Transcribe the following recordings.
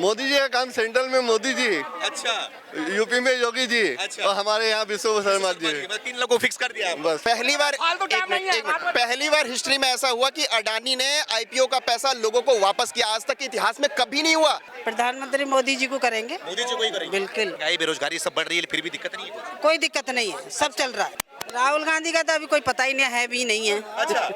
मोदी जी का काम सेंट्रल में मोदी जी, अच्छा, यूपी में योगी जी, अच्छा। और हमारे यहाँ विश्व शर्मा जी। मतलब 3 लोगों को फिक्स कर दिया आपने। बस पहली बार पहली बार हिस्ट्री में ऐसा हुआ कि अडानी ने आईपीओ का पैसा लोगों को वापस किया। आज तक के इतिहास में कभी नहीं हुआ। प्रधानमंत्री मोदी जी को करेंगे। मोदी जी को ही करेंगे। बिल्कुल, क्या ये बेरोजगारी सब बढ़ रही है फिर भी दिक्कत नहीं है? कोई दिक्कत नहीं है, सब चल रहा है। राहुल गांधी का तो अभी कोई पता ही नहीं है भी नहीं है। अच्छा,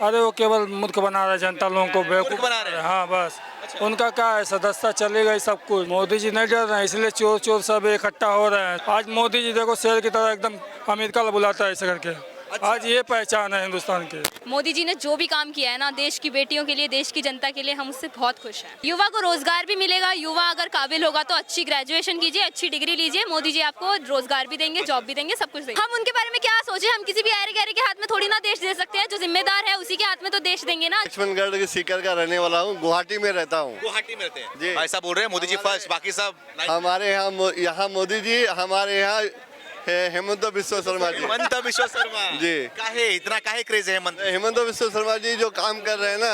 अरे वो केवल मूर्ख बना रहे जनता लोगों को बेवकूफ मूर्ख बना रहे हैं। हाँ बस उनका क्या है, सदस्यता चलेगा ही सब कुछ। मोदी जी नहीं डर रहे हैं, इसलिए चोर चोर सब इकट्ठा हो रहे हैं। आज मोदी जी देखो शेर की तरह एकदम अमेरिका बुलाता है ऐसे करके। आज ये पहचान है हिंदुस्तान की। मोदी जी ने जो भी काम किया है ना देश की बेटियों के लिए, देश की जनता के लिए, हम उससे बहुत खुश हैं। युवा को रोजगार भी मिलेगा। युवा अगर काबिल होगा तो अच्छी ग्रेजुएशन कीजिए, अच्छी डिग्री लीजिए, मोदी जी आपको रोजगार भी देंगे, जॉब भी देंगे, सब कुछ देंगे। हम उनके बारे में क्या सोचे, हम किसी भी ऐरे गैरे के हाथ में थोड़ी ना देश दे सकते हैं। जो जिम्मेदार है उसी के हाथ में तो देश देंगे ना। लक्ष्मणगढ़ के सीकर का रहने वाला हूँ, गुवाहाटी में रहता हूँ। गुवाहाटी में रहते हैं जी। भाई साहब बोल रहे हैं मोदी जी फर्स्ट, बाकी सब हमारे यहाँ मोदी जी, हमारे यहाँ हेमंत बिस्वा शर्मा जी। हेमंत बिस्वा शर्मा जी। काहे इतना काहे क्रेज है हेमंत? हेमंत बिस्वा शर्मा जी जो काम कर रहे हैं ना,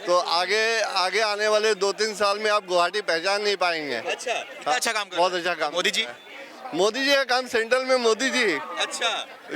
तो आगे आगे आने वाले 2-3 साल में आप गुवाहाटी पहचान नहीं पाएंगे। अच्छा, इतना अच्छा काम कर बहुत रहे हैं। अच्छा काम। मोदी जी? मोदी जी का काम सेंट्रल में मोदी जी, अच्छा,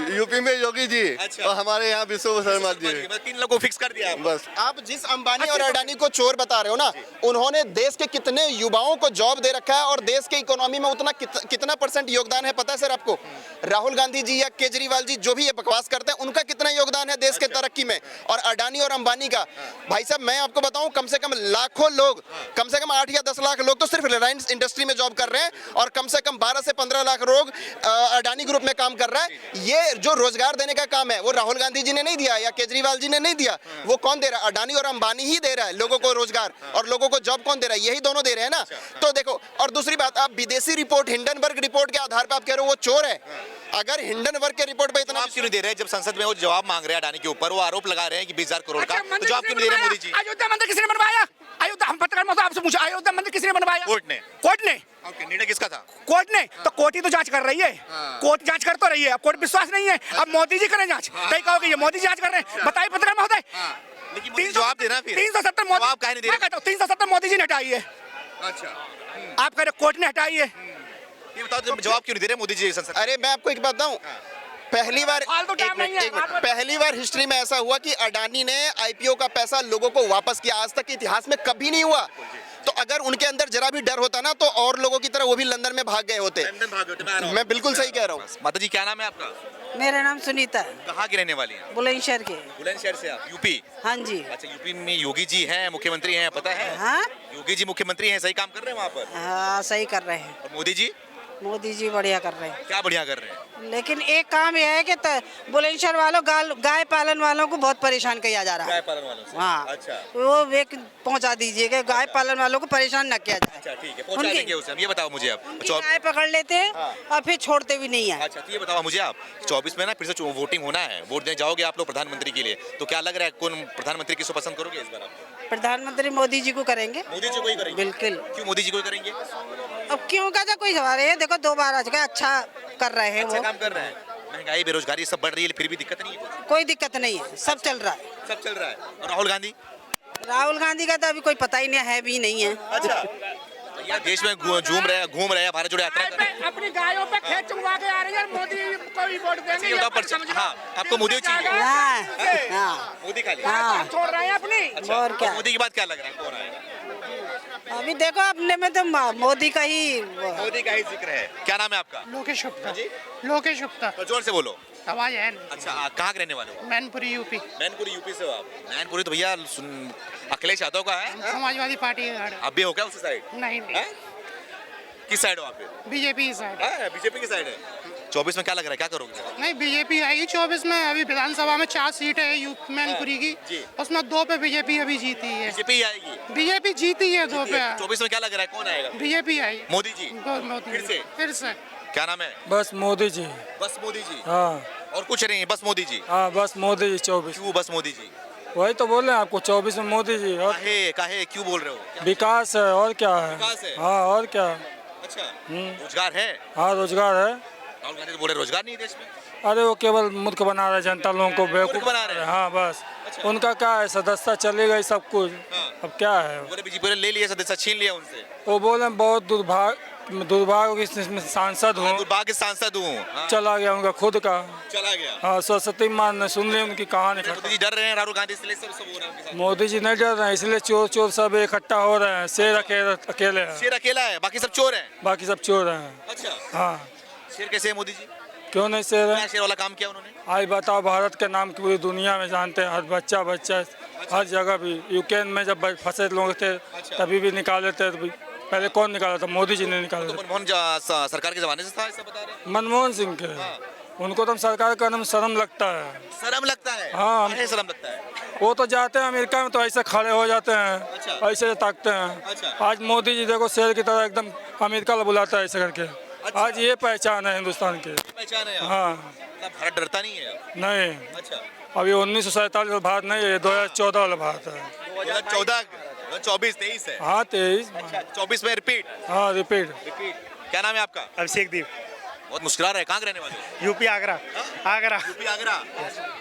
यूपी में योगी जी, अच्छा। और हमारे यहाँ विश्व शर्मा जी। मतलब 3 लोगों को फिक्स कर दिया आपने। बस आप जिस अंबानी और अडानी को चोर बता रहे हो ना, उन्होंने देश के कितने युवाओं को जॉब दे रखा है और देश के इकोनॉमी में उतना कितना % योगदान है पता है सर आपको? राहुल गांधी जी या केजरीवाल जी जो भी ये बकवास करते हैं, उनका कितना योगदान है देश के तरक्की में? और अडानी और अंबानी का, भाई साहब मैं आपको बताऊं, कम से कम लाखों लोग, कम से कम 8 या 10 लाख लोग तो सिर्फ रिलायंस इंडस्ट्री में जॉब कर रहे हैं, और कम से कम 12 से 15 लाख लोग अडानी ग्रुप में काम कर रहा है। ये जो रोजगार देने का काम है वो राहुल गांधी जी ने नहीं दिया या केजरीवाल जी ने नहीं दिया, वो कौन दे रहा है? अडानी और अंबानी ही दे रहा है लोगों को रोजगार, और लोगों को जॉब कौन दे रहा है? यही दोनों दे रहे हैं ना। तो देखो, और दूसरी बात, आप विदेशी रिपोर्ट, हिंडनबर्ग रिपोर्ट के आधार पर आप कह रहे हो वो चोर है। अगर हिंडनबर्ग के रिपोर्ट पे इतना जवाब क्यों नहीं दे रहे? जब संसद में वो जवाब मांग रहे हैं अडानी के ऊपर, वो आरोप लगा रहे हैं कि 20,000 करोड़ का, तो जवाब क्यों नहीं दे रहे मोदी जी? अयोध्या मंदिर किसने बनवाया? अयोध्या, हम पत्रकार में आपसे पूछा, अयोध्या मंदिर किसने बनवाया? कोर्ट ने। कोर्ट ने? ओके, निर्णय किसका था? कोर्ट ने। तो कोर्ट ही तो जांच कर रही है। कोर्ट जांच कर तो रही है, अब कोर्ट विश्वास नहीं है, अब मोदी जी करें जांच। कहीं कहोगे ये मोदी जांच कर रहे हैं, बताइए पत्रकार महोदय। लेकिन मोदी जवाब देना फिर। 370 मोदी, जवाब काहे नहीं दे रहे? मैं कहता हूं 370 मोदी जी ने हटाई है। अच्छा, आप कह रहे कोर्ट ने हटाई है। ये बताओ जवाब क्यों नहीं दे रहे मोदी जी संसद? अरे मैं आपको एक बात बताऊं, पहली बार पहली बार हिस्ट्री में ऐसा हुआ कि अडानी ने आईपीओ का पैसा लोगों को वापस किया। आज तक के इतिहास में कभी नहीं हुआ। तो अगर उनके अंदर जरा भी डर होता ना, तो और लोगों की तरह वो भी लंदन में भाग गए होते। मैं बिल्कुल सही कह रहा हूँ। माता जी क्या नाम है आपका? मेरा नाम सुनीता है, कहाँ की रहने वाली हैं? बुलंदशहर के। बुलंदशहर से आप? यूपी? हाँ जी। अच्छा, यूपी में योगी जी हैं, मुख्यमंत्री हैं, पता है? हाँ योगी जी मुख्यमंत्री हैं, सही काम कर रहे हैं वहाँ पर? हाँ, सही कर रहे हैं। और मोदी जी मोदी जी बढ़िया कर रहे हैं। क्या बढ़िया कर रहे हैं? लेकिन एक काम यह है कि बुलंदशहर वालों, गाय पालन वालों को बहुत परेशान किया जा रहा है। गाय पालन वालों से? हाँ, अच्छा, वो एक पहुंचा दीजिएगा, गाय पालन वालों को परेशान न किया जाए। अच्छा ठीक है, पहुंचा देंगे उसे हम। ये बताओ मुझे आप, गाय पकड़ लेते हैं और फिर छोड़ते भी नहीं है। अच्छा, तो ये बताओ मुझे आप, 24 में ना फिर से वोटिंग होना है, वोट देने जाओगे आप लोग प्रधानमंत्री के लिए, तो क्या लग रहा है कौन प्रधानमंत्री किसको पसंद करोगे इस बार आप? प्रधानमंत्री मोदी जी को करेंगे। मोदी जी को ही करेंगे? बिल्कुल। क्यों मोदी जी को ही करेंगे? अब क्यों का तो कोई सवाल है, देखो 2 बार आ चुका, अच्छा कर रहे हैं अच्छा वो। काम कर रहे हैं। महंगाई बेरोजगारी सब बढ़ रही है फिर भी दिक्कत नहीं है? कोई दिक्कत नहीं है, सब चल रहा है। सब चल रहा है। और राहुल गांधी? राहुल गांधी का तो अभी कोई पता ही नहीं है भी नहीं है। अच्छा, भैया देश में घूम रहे हैं, भारत जोड़ो यात्रा कर रहे हैं। अपनी गायों पे खेत चुनवा के आ रही है, मोदी को ही वोट देंगे। ये बताओ हाँ, आपको मोदी चाहिए? हाँ, हाँ, मोदी खाली? हाँ। छोड़ रहे हैं अपनी। अच्छा, और क्या? मोदी की बात क्या लग रहा है, कौन आएगा? अभी देखो अपने में तो मोदी का ही मोदी का ही जिक्र है। क्या नाम है आपका? लोकेश गुप्ता। जी? लोकेश गुप्ता। तो जोर से बोलो। आवाज है नहीं। अच्छा, आप कहाँ के रहने वाले हो? मैनपुरी यूपी। मैनपुरी यूपी से हो आप? मैनपुरी तो भैया अखिलेश यादव का है। समाजवादी पार्टी का गाड़ी। आप भी हो क्या उस साइड? नहीं हैं? किस साइड हो आप? बीजेपी की साइड। बीजेपी की साइड है। 24 में क्या लग रहा है, क्या करोगे? नहीं, बीजेपी आएगी 24 में। अभी विधानसभा में 4 सीटें है मैनपुरी की, उसमें 2 पे बीजेपी अभी जीती है। बीजेपी आएगी? बीजेपी जीती है 2 पे। 24 में क्या लग रहा है, कौन आएगा? बीजेपी आएगी। मोदी जी? मोदी फिर से। क्या नाम है? बस मोदी जी। बस मोदी जी? हाँ और कुछ नहीं, बस मोदी जी? हाँ, बस मोदी जी 24। क्यों बस मोदी जी? वही तो बोल रहे हैं आपको, 24 में मोदी जी। और काहे क्यों बोल रहे हो? विकास है और क्या है। विकास है? हाँ, और क्या। अच्छा, रोजगार है? हाँ, रोजगार है। राहुल गांधी तो बोले रोजगार नहीं है देश में। अरे वो केवल मूर्ख बना रहे जनता लोगों को बेवकूफ मूर्ख बना रहे हैं? हाँ बस उनका क्या है, सदस्यता चलेगा ही सब कुछ। अब क्या है, पूरे बीजेपी ने ले लिया सदस्य, छीन लिया उनसे। वो बोले बहुत दुर्भाग्य की सांसद हूँ, दुर्भाग्य सांसद हूँ। हाँ, चला गया उनका खुद का। चला गया। हाँ, सरस्वती माँ ने सुन ली उनकी कहानी। मोदी जी डर रहे हैं राहुल गांधी से, सब हो रहा है उनके साथ। मोदी जी नहीं डर रहे हैं, इसलिए चोर चोर सब इकट्ठा हो रहे हैं। शेर अकेले हैं, शेर अकेला है, बाकी सब चोर हैं। बाकी सब चोर हैं। अच्छा, हाँ, शेर कैसे है मोदी जी? क्यों नहीं शेर क्या है? शेर वाला काम किया उन्होंने? आज बताओ, भारत के नाम की पूरी दुनिया में जानते हैं, हर बच्चा हर जगह भी। यूक्रेन में जब फंसे लोग थे तभी भी निकाले थे, पहले कौन निकाला था? मोदी जी ने निकाला तो था। मनमोहन सरकार के जमाने से था, ऐसा बता रहे हैं। मनमोहन सिंह के, उनको तो सरकार का नाम शर्म लगता है। शर्म लगता है? हाँ। काहे शर्म लगता है? वो तो जाते हैं अमेरिका में तो ऐसे खड़े हो जाते हैं, अच्छा। ऐसे ताकते अच्छा। हैं। आज मोदी जी देखो शेर की तरह एकदम अमेरिका बुलाता है ऐसे करके। आज ये पहचान है हिंदुस्तान की। पहचान है? हाँ, मतलब भारत डरता नहीं है? नहीं, अच्छा, अभी 1947 भारत नहीं है, 2014 वाला भारत है। 2014, 24, 23 है। हाँ, 23। 24 में रिपीट। हाँ, रिपीट। क्या नाम है आपका? अभिषेक दीप, बहुत मुस्कुरा रहे, कहाँ के रहने वाले? यूपी आगरा। आगरा यूपी आगरा।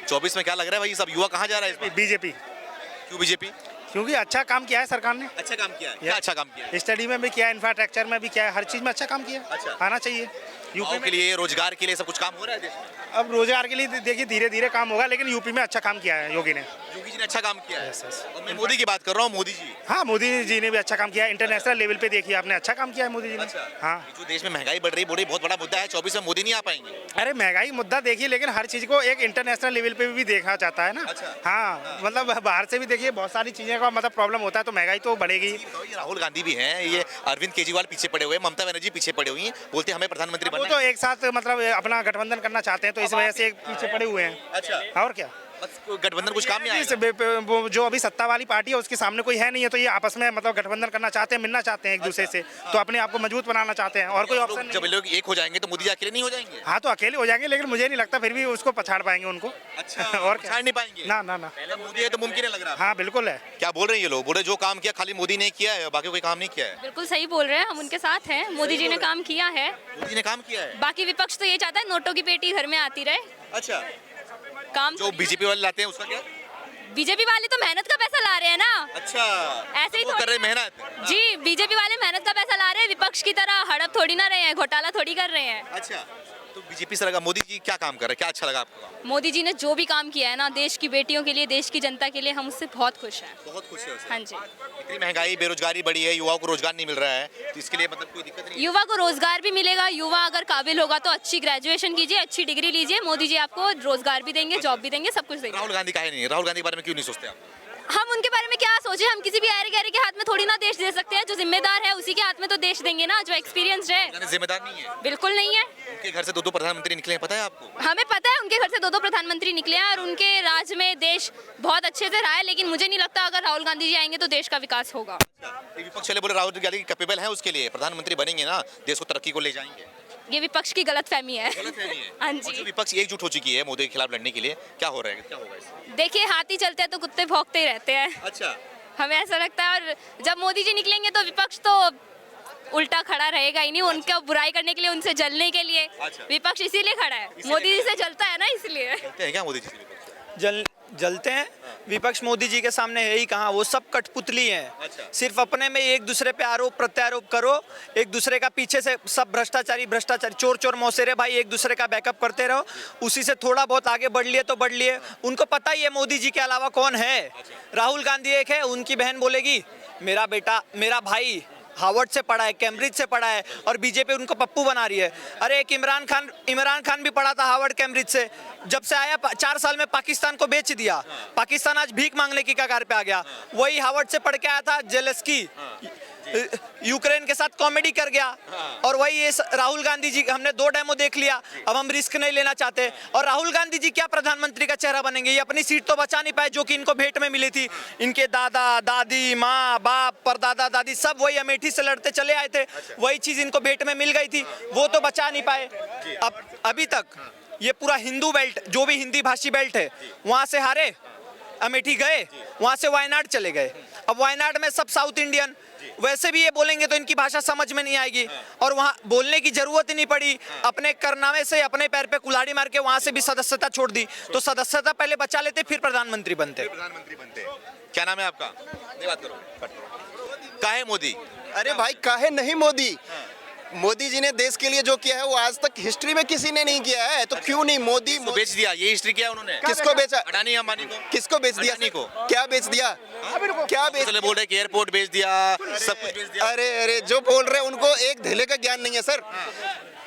24 में क्या लग रहा है भाई, सब युवा कहाँ जा रहा है इस बार? बीजेपी, क्यों बीजेपी? क्योंकि अच्छा काम किया है सरकार ने। अच्छा काम किया है? क्या अच्छा काम किया है? स्टडी में भी किया है, इंफ्रास्ट्रक्चर में भी किया है, हर चीज में अच्छा काम किया है। अच्छा। आना चाहिए यूपी युवाओं में। के लिए, रोजगार के लिए सब कुछ काम हो रहा है देश में? अब रोजगार के लिए देखिए धीरे धीरे काम होगा, लेकिन यूपी में अच्छा काम किया है योगी ने। योगी जी ने अच्छा काम किया है। Yes, yes. और मैं मोदी की बात कर रहा हूँ, मोदी जी। हाँ, मोदी जी ने भी अच्छा काम किया है, इंटरनेशनल लेवल पे देखिए आपने, अच्छा काम किया है मोदी जी ने। अच्छा। हाँ, ये जो देश में महंगाई बढ़ रही है, बहुत बड़ा मुद्दा है। 24 में मोदी नहीं आ पाएंगे? अरे महंगाई मुद्दा देखिए, लेकिन हर चीज को एक इंटरनेशनल लेवल पे भी देखना चाहता है ना। अच्छा। हाँ, मतलब बाहर से भी देखिए बहुत सारी चीजें का मतलब प्रॉब्लम होता है, तो महंगाई तो बढ़ेगी। बताओ, ये राहुल गांधी भी हैं, ये अरविंद केजरीवाल पीछे पड़े हुए हैं, ममता बनर्जी पीछे पड़े हुई हैं, बोलते हैं हमें प्रधानमंत्री वो बनना तो है। एक साथ मतलब अपना गठबंधन करना चाहते हैं, तो इस वजह से पीछे पड़े हुए हैं। अच्छा, और क्या, बस गठबंधन कुछ काम नहीं आएगा? वो जो अभी सत्ता वाली पार्टी है उसके सामने कोई है नहीं है, तो ये आपस में मतलब गठबंधन करना चाहते हैं, मिलना चाहते हैं एक दूसरे से, तो अपने आप को मजबूत बनाना चाहते हैं, और कोई ऑप्शन नहीं जब है। लोग एक हो जाएंगे तो मोदी जी अकेले नहीं हो जाएंगे? हाँ, तो अकेले हो जाएंगे, लेकिन मुझे नहीं लगता फिर भी उसको पछाड़ पाएंगे उनको। अच्छा, और क्या, पछाड़ नहीं पाएंगे? ना ना ना, पहले मोदी है तो मुमकिन है लग रहा है। हाँ बिल्कुल है। क्या बोल रहे हैं ये लोग? बोले जो काम किया खाली मोदी ने किया है, बाकी कोई काम नहीं किया है। बिल्कुल सही बोल रहे हैं, हम उनके साथ हैं। मोदी जी ने काम किया है, मोदी ने काम किया है। बाकी विपक्ष तो ये चाहता है नोटों की पेटी घर में आती रहे। अच्छा, काम जो बीजेपी वाले लाते हैं उसका क्या? बीजेपी वाले तो मेहनत का पैसा ला रहे हैं ना। अच्छा, ऐसे ही वो कर रहे हैं मेहनत। जी, बीजेपी वाले मेहनत का पैसा ला रहे हैं, विपक्ष की तरह हड़प थोड़ी ना रहे हैं, घोटाला थोड़ी कर रहे हैं। अच्छा, तो बीजेपी से लगा मोदी जी क्या काम कर रहे हैं, क्या अच्छा लगा आपको? मोदी जी ने जो भी काम किया है ना, देश की बेटियों के लिए, देश की जनता के लिए, हम उससे बहुत खुश हैं। बहुत खुश है उससे। हाँ जी, इतनी महंगाई, बेरोजगारी बढ़ी है, युवाओं को रोजगार नहीं मिल रहा है, तो इसके लिए मतलब कोई दिक्कत नहीं है? युवा को रोजगार भी मिलेगा। युवा अगर काबिल होगा तो अच्छी ग्रेजुएशन कीजिए, अच्छी डिग्री लीजिए, मोदी जी आपको रोजगार भी देंगे, जॉब भी देंगे, सब कुछ देंगे। राहुल गांधी काहे नहीं? राहुल गांधी के बारे में क्यों नहीं सोचते आप? हम उनके बारे में क्या सोचे? हम किसी भी आरे गहरे के हाथ में थोड़ी ना देश दे सकते हैं। जो जिम्मेदार है उसी के हाथ में तो देश देंगे ना, जो एक्सपीरियंस है। यानी जिम्मेदार नहीं है? बिल्कुल नहीं है। उनके घर से 2-2 प्रधानमंत्री निकले हैं, पता है आपको? हमें पता है उनके घर से 2-2 प्रधानमंत्री निकले हैं और उनके राज में देश बहुत अच्छे से रहा है, लेकिन मुझे नहीं लगता अगर राहुल गांधी जी आएंगे तो देश का विकास होगा। ये विपक्ष वाले बोले राहुल गांधी कैपेबल है उसके लिए, प्रधानमंत्री बनेंगे ना, देश को तरक्की को ले जाएंगे। ये विपक्ष की गलतफहमी है। गलतफहमी है। हाँ और जो जी, विपक्ष एकजुट हो चुकी है मोदी के खिलाफ लड़ने के लिए, क्या हो रहा है, क्या होगा इससे? देखिए हाथी चलते हैं तो कुत्ते भौंकते ही रहते हैं। अच्छा, हमें ऐसा लगता है, और जब मोदी जी निकलेंगे तो विपक्ष तो उल्टा खड़ा रहेगा ही नहीं। उनका बुराई करने के लिए, उनसे जलने के लिए अच्छा। विपक्ष इसीलिए खड़ा है। मोदी जी से जलता है ना, इसलिए। कहते हैं क्या मोदी जी से विपक्ष? जलते हैं। विपक्ष मोदी जी के सामने है ही कहाँ, वो सब कठपुतली हैं। अच्छा। सिर्फ अपने में एक दूसरे पे आरोप प्रत्यारोप करो, एक दूसरे का पीछे से सब भ्रष्टाचारी चोर चोर मौसेरे भाई एक दूसरे का बैकअप करते रहो, उसी से थोड़ा बहुत आगे बढ़ लिए तो बढ़ लिए। उनको पता ही है मोदी जी के अलावा कौन है। राहुल गांधी एक है, उनकी बहन बोलेगी मेरा बेटा, मेरा भाई हार्वर्ड से पढ़ा है, कैम्ब्रिज से पढ़ा है, और बीजेपी उनको पप्पू बना रही है। अरे एक इमरान खान भी पढ़ा था हार्वर्ड कैम्ब्रिज से, जब से आया 4 साल में पाकिस्तान को बेच दिया। पाकिस्तान आज भीख मांगने की कगार पे आ गया। वही हार्वर्ड से पढ़ के आया था जेलेस्की, यूक्रेन के साथ कॉमेडी कर गया। और वही ये राहुल गांधी जी, हमने 2 डेमो देख लिया, अब हम रिस्क नहीं लेना चाहते। और राहुल गांधी जी क्या प्रधानमंत्री का चेहरा बनेंगे? ये अपनी सीट तो बचा नहीं पाए जो कि इनको भेंट में मिली थी। इनके दादा दादी, माँ बाप, परदादा दादी सब वही अमेठी से लड़ते चले आए थे, वही चीज इनको भेंट में मिल गई थी, वो तो बचा नहीं पाए। अब अभी तक ये पूरा हिंदू बेल्ट, जो भी हिंदी भाषी बेल्ट है, वहां से हारे। अमेठी गए, वहां से वायनाड चले गए। अब वायनाड में सब साउथ इंडियन, वैसे भी ये बोलेंगे तो इनकी भाषा समझ में नहीं आएगी, और वहाँ बोलने की जरूरत ही नहीं पड़ी। अपने करनामे से अपने पैर पे कुल्हाड़ी मार के वहां से भी सदस्यता छोड़ दी। तो सदस्यता पहले बचा लेते, फिर प्रधानमंत्री बनते। प्रधानमंत्री बनते। क्या नाम है आपका? नहीं बात करो। काहे मोदी? अरे भाई काहे नहीं मोदी? मोदी जी ने देश के लिए जो किया है वो आज तक हिस्ट्री में किसी ने नहीं किया है, तो क्यों नहीं मोदी? तो बेच दिया, ये हिस्ट्री किया उन्होंने। किसको बेचा? अडानी अंबानी को। किसको बेच दिया? अडानी को। क्या बेच दिया? क्या बेच? चले बोल रहे कि एयरपोर्ट बेच दिया, सब कुछ बेच दिया। अरे जो बोल रहे हैं उनको एक धेले का ज्ञान नहीं है सर।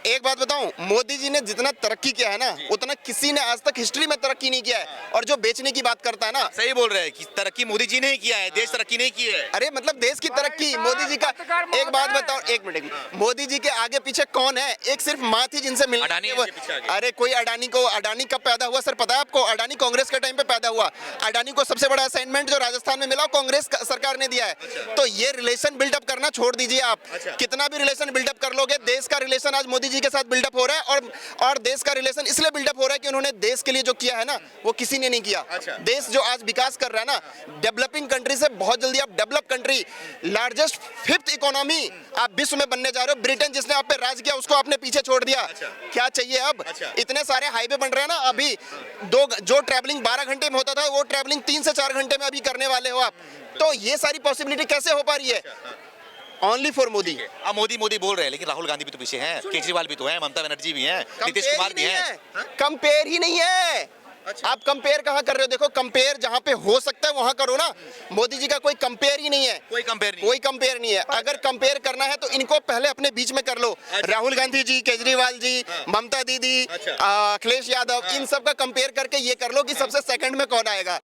एक बात बताऊं, मोदी जी ने जितना तरक्की किया है ना, उतना किसी ने आज तक हिस्ट्री में तरक्की नहीं किया है। और जो बेचने की बात करता है ना, सही बोल रहे हैं कि तरक्की मोदी जी ने ही किया है, देश तरक्की नहीं की है। अरे मतलब देश की तरक्की मोदी जी का। एक बात बताओ, एक मिनट, मोदी जी के आगे पीछे कौन है? एक सिर्फ माँ थी जिनसे मिलने अडानी वो। के पीछे आगे। अरे कोई अडानी कब पैदा हुआ सर पता है आपको? अडानी कांग्रेस के टाइम पे पैदा हुआ। अडानी को सबसे बड़ा असाइनमेंट जो राजस्थान में मिला कांग्रेस सरकार ने दिया है। तो ये रिलेशन बिल्डअप करना छोड़ दीजिए आप। कितना भी रिलेशन बिल्डअप कर लोगे, देश का रिलेशन आज मोदी जी के साथ बिल्डअप हो रहा है। और देश का रिलेशन इसलिए बिल्डअप हो रहा है कि उन्होंने देश के लिए जो किया है ना, वो किसी ने नहीं किया। देश जो आज विकास कर रहा है ना, डेवलपिंग कंट्री से बहुत जल्दी आप develop country, largest 5th economy आप विश्व में बनने जा रहे हो। ब्रिटेन जिसने आप पे राज किया उसको आपने पीछे छोड़ दिया। क्या चाहिए अब? इतने सारे हाईवे बन रहे हैं ना, अभी जो ट्रैवलिंग 12 घंटे में होता था वो ट्रैवलिंग 3 से 4 घंटे में अभी करने वाले हो आप। तो ये सारी पॉसिबिलिटी कैसे हो पा रही है? Only for Modi. अब मोदी मोदी बोल रहे हैं, लेकिन राहुल गांधी भी तो पीछे हैं, केजरीवाल भी तो हैं, ममता बनर्जी भी हैं, नीतीश कुमार भी हैं। कंपेयर ही नहीं है। आप कंपेयर कहाँ कर रहे हो? देखो कंपेयर जहाँ पे हो सकता है वहां करो ना। मोदी जी का कोई कंपेयर ही नहीं है। कोई कंपेयर नहीं। कोई कंपेयर नहीं है। अगर कंपेयर करना है तो इनको पहले अपने बीच में कर लो। राहुल गांधी जी, केजरीवाल जी, ममता दीदी, अखिलेश यादव, इन सब का कंपेयर करके ये कर लो कि सबसे सेकंड में कौन आएगा।